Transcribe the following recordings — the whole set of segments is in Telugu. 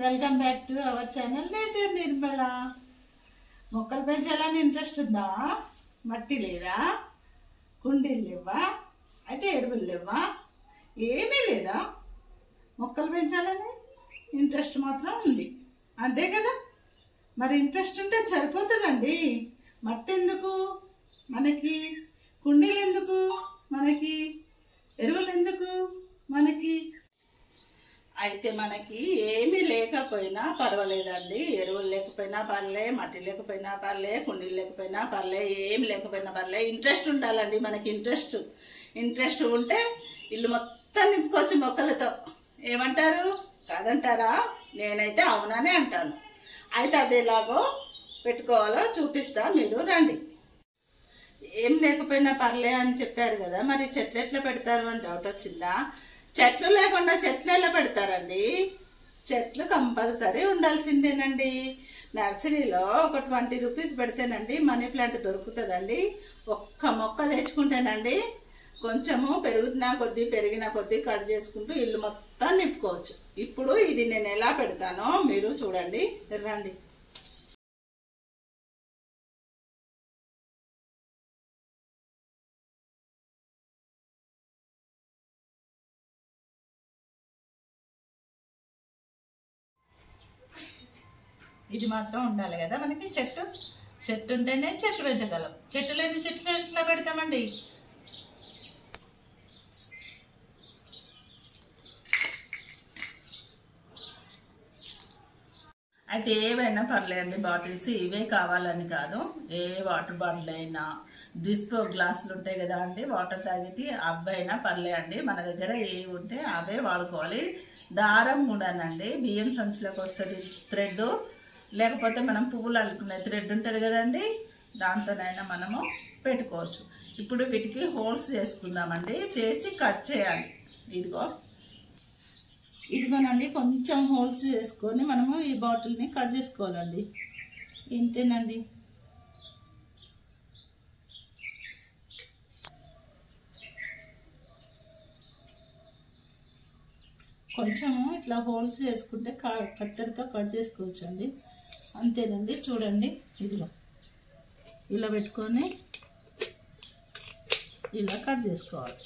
Welcome back to our channel nature Nirmala. మొక్కలు పెంచాలని ఇంట్రెస్ట్ ఉందా? మట్టి లేదా? కుండీలు లేవా? అయితే ఎరువులు లేవా? ఏమీ లేదా? మొక్కలు పెంచాలని ఇంట్రెస్ట్ మాత్రం ఉంది, అంతే కదా? మరి ఇంట్రెస్ట్ ఉంటే సరిపోతుందండి. మట్టి ఎందుకు మనకి? కుండీలు ఎందుకు మనకి? ఎరువులు ఎందుకు మనకి? అయితే మనకి ఏమీ లేకపోయినా పర్వాలేదండి. ఎరువులు లేకపోయినా పర్లే, మట్టి లేకపోయినా పర్లే, కుండీలు లేకపోయినా పర్లే, ఏమి లేకపోయినా పర్లే. ఇంట్రెస్ట్ ఉండాలండి మనకి. ఇంట్రెస్ట్ ఉంటే ఇల్లు మొత్తం నింపుకోవచ్చు మొక్కలతో. ఏమంటారు? కాదంటారా? నేనైతే అవుననే అంటాను. అయితే అది ఎలాగో పెట్టుకోవాలో చూపిస్తా, మీరు రండి. ఏం లేకపోయినా పర్లే అని చెప్పారు కదా, మరి చెట్లు ఎట్లా పెడతారు అని డౌట్ వచ్చిందా? చెట్లు లేకుండా చెట్లు ఎలా పెడతారండి? చెట్లు కంపల్సరీ ఉండాల్సిందేనండి. నర్సరీలో ఒక 20 రూపీస్ పెడితేనండి మనీ ప్లాంట్ దొరుకుతుందండి. ఒక్క మొక్క తెచ్చుకుంటేనండి కొంచెము పెరిగిన కొద్దీ కట్ చేసుకుంటూ ఇల్లు మొత్తం నింపుకోవచ్చు. ఇప్పుడు ఇది నేను ఎలా పెడతానో మీరు చూడండి, రండి. ఇది మాత్రం ఉండాలి కదా మనకి. చెట్టు ఉంటేనే చెట్లు పెంచగలం. చెట్టు లేని చెట్లు ఎట్లా పెడతామండి? అయితే ఏవైనా పర్లేదండి, బాటిల్స్ ఇవే కావాలని కాదు. ఏ వాటర్ బాటిల్ అయినా, డిస్పో గ్లాసులు ఉంటాయి కదా అండి, వాటర్ తాగేటి, అవైనా పర్లే అండి. మన దగ్గర ఏ ఉంటే అవే వాడుకోవాలి. దారం కూడానండి బియ్యం సంచులకు వస్తుంది థ్రెడ్, లేకపోతే మనం పువ్వులు అల్లుకునే థ్రెడ్ ఉంటుంది కదండి, దాంతోనైనా మనము పెట్టుకోవచ్చు. ఇప్పుడు వీటికి హోల్స్ చేసుకుందామండి. చేసి కట్ చేయాలి. ఇదిగోనండి, కొంచెం హోల్స్ చేసుకొని మనము ఈ బాటిల్ని కట్ చేసుకోవాలండి. ఇంతేనండి. కొంచెము ఇట్లా హోల్స్ చేసుకుంటే కత్తెరతో కట్ చేసుకోవచ్చు అండి. అంతేనండి. చూడండి, ఇదిగో ఇలా పెట్టుకొని ఇలా కట్ చేసుకోవాలి.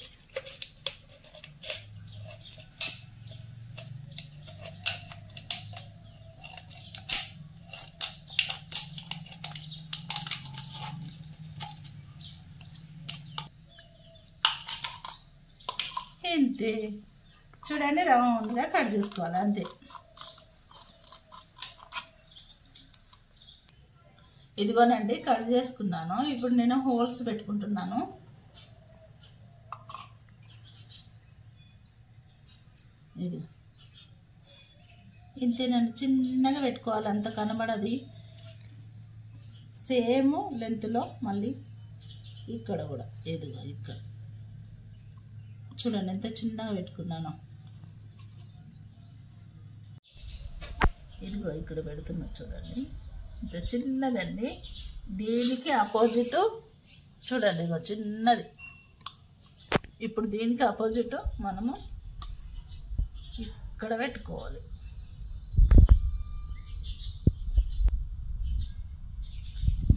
ఇంతే. చూడండి, రౌండ్గా కట్ చేసుకోవాలి, అంతే. ఇదిగోనండి, కట్ చేసుకున్నాను. ఇప్పుడు నేను హోల్స్ పెట్టుకుంటున్నాను. ఇది ఇంతేనండి, చిన్నగా పెట్టుకోవాలి, అంత కనబడది. సేమ్ లెంత్లో మళ్ళీ ఇక్కడ కూడా ఇదిగో ఇక్కడ చూడండి ఎంత చిన్నగా పెట్టుకున్నాను. ఇదిగో ఇక్కడ పెడుతున్నా చూడండి, ఇంత చిన్నదండి. దీనికి ఆపోజిట్ చూడండి, ఇగో చిన్నది. ఇప్పుడు దీనికి ఆపోజిట్ మనము ఇక్కడ పెట్టుకోవాలి.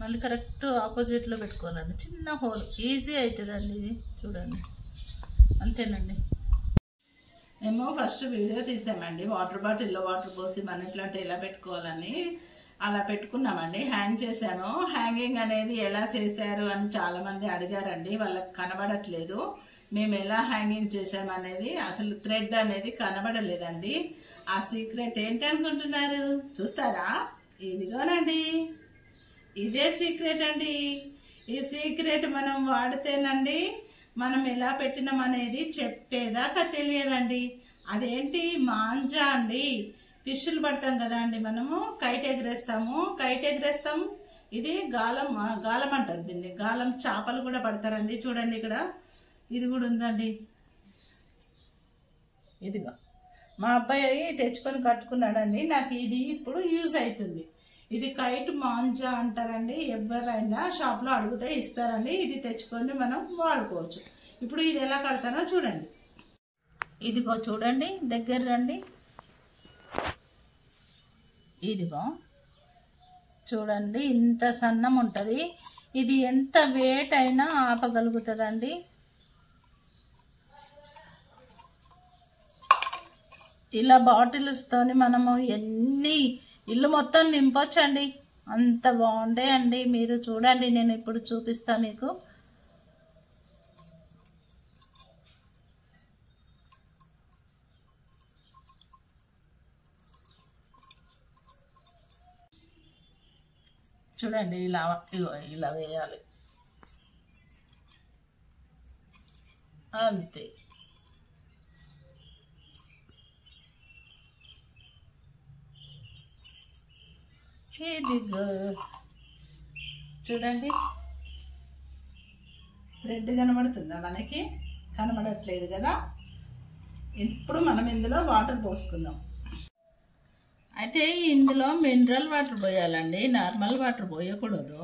మళ్ళీ కరెక్ట్ ఆపోజిట్లో పెట్టుకోవాలండి. చిన్న హోల్, ఈజీ అవుతుందండి ఇది. చూడండి, అంతేనండి. మేము ఫస్ట్ వీడియో తీసామండి, వాటర్ బాటిల్లో వాటర్ పోసి మనీ ప్లాంట్ ఎలా పెట్టుకోవాలని. అలా పెట్టుకున్నామండి, హ్యాంగ్ చేశాను. హ్యాంగింగ్ అనేది ఎలా చేశారు అని చాలామంది అడిగారండి. వాళ్ళకి కనబడట్లేదు మేము ఎలా హ్యాంగింగ్ చేసామనేది. అసలు థ్రెడ్ అనేది కనబడలేదండి. ఆ సీక్రెట్ ఏంటనుకుంటున్నారు? చూస్తారా? ఇదిగోనండి, ఇదే సీక్రెట్ అండి. ఈ సీక్రెట్ మనం వాడితేనండి మనం ఎలా పెట్టినాం అనేది చెప్పేదాకా తెలియదండి. అదేంటి? మాంజా అండి. ఫిష్లు పడతాం కదా అండి, మనము కైట్ ఎగరేస్తాము. ఇది గాలం అంటారు దీన్ని. గాలం చేపలు కూడా పడతారండి. చూడండి, ఇక్కడ ఇది కూడా ఉందండి. ఇదిగో మా అబ్బాయి తెచ్చుకొని కట్టుకున్నాడండి. నాకు ఇది ఇప్పుడు యూజ్ అవుతుంది. ఇది కైట్ మాంజా అంటారండి. ఎవరైనా షాప్లో అడిగితే ఇస్తారండి. ఇది తెచ్చుకొని మనం వాడుకోవచ్చు. ఇప్పుడు ఇది ఎలా కడతానో చూడండి. ఇదిగో చూడండి, దగ్గర రండి. ఇదిగో చూడండి, ఇంత సన్నం ఉంటుంది. ఇది ఎంత వెయిట్ అయినా ఆపగలుగుతుందండి. ఇలా బాటిల్స్తోని మనము ఇల్లు మొత్తం నింపొచ్చండి. అంత బాగుంటాయండి. మీరు చూడండి, నేను ఇప్పుడు చూపిస్తాను మీకు. చూడండి, ఇలా వేయాలి అంతే. ఇదిగో చూడండి, థ్రెడ్ కనబడుతుందా? మనకి కనబడట్లేదు కదా. ఇప్పుడు మనం ఇందులో వాటర్ పోసుకుందాం. అయితే ఇందులో మినరల్ వాటర్ పోయాలండి, నార్మల్ వాటర్ పోయకూడదు.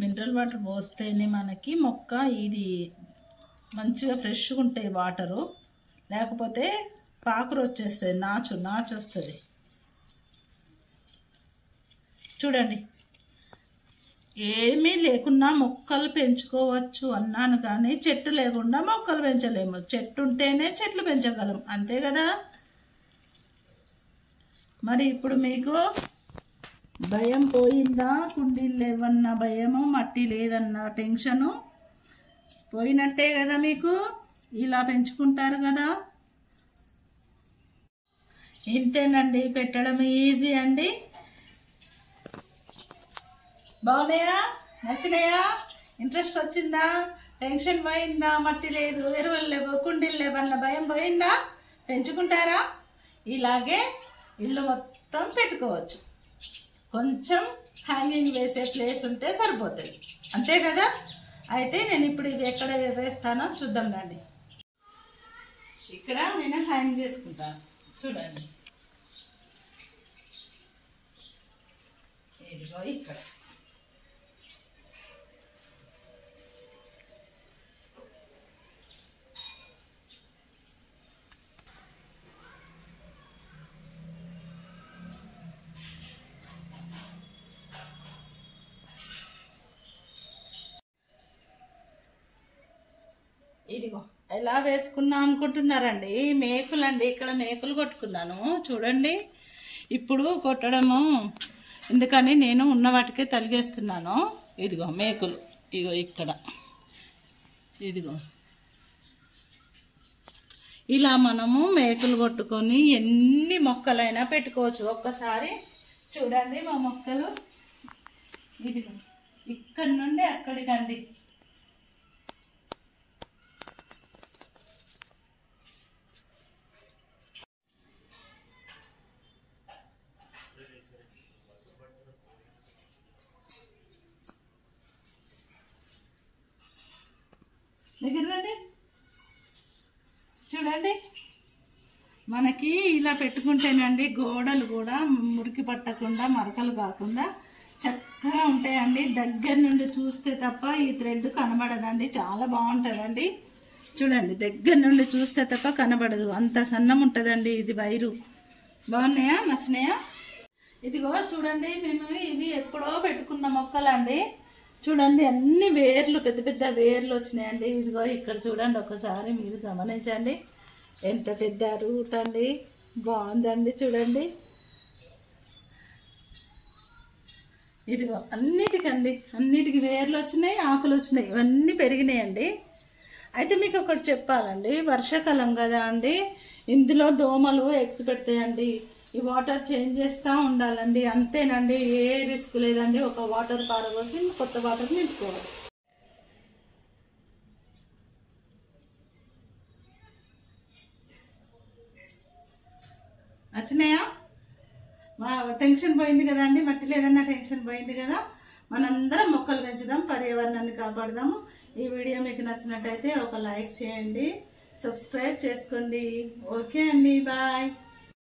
మినరల్ వాటర్ పోస్తేనే మనకి మొక్క ఇది మంచిగా ఫ్రెష్గా ఉంటాయి వాటరు. లేకపోతే పాకురు వచ్చేస్తుంది, నాచు వస్తుంది. చూడండి, ఏమీ లేకున్నా మొక్కలు పెంచుకోవచ్చు అన్నాను, కానీ చెట్టు లేకుండా మొక్కలు పెంచలేము. చెట్టు ఉంటేనే చెట్లు పెంచగలం, అంతే కదా. మరి ఇప్పుడు మీకు భయం పోయిందా? కుండీలు లేవన్న భయము, మట్టి లేదన్న టెన్షను పోయినట్టే కదా. మీకు ఇలా పెంచుకుంటారు కదా. ఇంతేనండి, పెట్టడం ఈజీ అండి. బాగున్నాయా? నచ్చినాయా? ఇంట్రెస్ట్ వచ్చిందా? టెన్షన్ పోయిందా? మట్టి లేదు, ఎరువులు లేవు, కుండీలు లేవన్న భయం పోయిందా? పెంచుకుంటారా? ఇలాగే ఇల్లు మొత్తం పెట్టుకోవచ్చు. కొంచెం హ్యాంగింగ్ వేసే ప్లేస్ ఉంటే సరిపోతుంది, అంతే కదా. అయితే నేను ఇప్పుడు ఇది ఎక్కడ వేస్తానో చూద్దాం రండి. ఇక్కడ నేను హ్యాంగ్ చేసుకుంటాను. చూడండి, ఇదిగో ఇక్కడ. ఇదిగో ఎలా వేసుకున్నా అనుకుంటున్నారండి? మేకులండి, ఇక్కడ మేకులు కొట్టుకున్నాను చూడండి. ఇప్పుడు కొట్టడము ఎందుకని నేను ఉన్న వాటికే తలిగేస్తున్నాను. ఇదిగో మేకులు, ఇగో ఇక్కడ. ఇదిగో ఇలా మనము మేకులు కొట్టుకొని ఎన్ని మొక్కలైనా పెట్టుకోవచ్చు ఒక్కసారి. చూడండి మా మొక్కలు, ఇదిగో ఇక్కడి నుండి అక్కడికండి. దగ్గర రండి. చూడండి, మనకి ఇలా పెట్టుకుంటేనండి గోడలు కూడా మురికి పట్టకుండా, మరకలు కాకుండా చక్కగా ఉంటాయండి. దగ్గర నుండి చూస్తే తప్ప ఈ థ్రెడ్ కనబడదండి. చాలా బాగుంటుందండి. చూడండి, దగ్గర నుండి చూస్తే తప్ప కనబడదు, అంత సన్నం ఉంటుందండి ఇది వైరు. బాగున్నాయా? నచ్చినాయా? ఇదిగో చూడండి, మేము ఇవి ఎప్పుడో పెట్టుకున్న మొక్కలండి. చూడండి, అన్ని వేర్లు, పెద్ద పెద్ద వేర్లు వచ్చినాయండి. ఇదిగో ఇక్కడ చూడండి, ఒకసారి మీరు గమనించండి, ఎంత పెద్ద రూట్ అండి. బాగుందండి చూడండి. ఇదిగో అన్నిటికి వేర్లు వచ్చినాయి, ఆకులు వచ్చినాయి, ఇవన్నీ పెరిగినాయండి. అయితే మీకు ఒకటి చెప్పాలండి, వర్షాకాలం కదా అండి, ఇందులో దోమలు ఎగ్స్ పెడతాయండి. ఈ వాటర్ చేంజ్ చేస్తూ ఉండాలండి, అంతేనండి. ఏ రిస్క్ లేదండి. ఒక వాటర్ పారబోసి కొత్త వాటర్ నింపుకోవాలి. నచ్చినాయా? మా టెన్షన్ పోయింది కదా అండి, మట్టి లేదన్న టెన్షన్ పోయింది కదా. మనందరం మొక్కలు పెంచుదాం, పర్యావరణాన్ని కాపాడుదాము. ఈ వీడియో మీకు నచ్చినట్టయితే ఒక లైక్ చేయండి, సబ్స్క్రైబ్ చేసుకోండి. ఓకే అండి, బాయ్.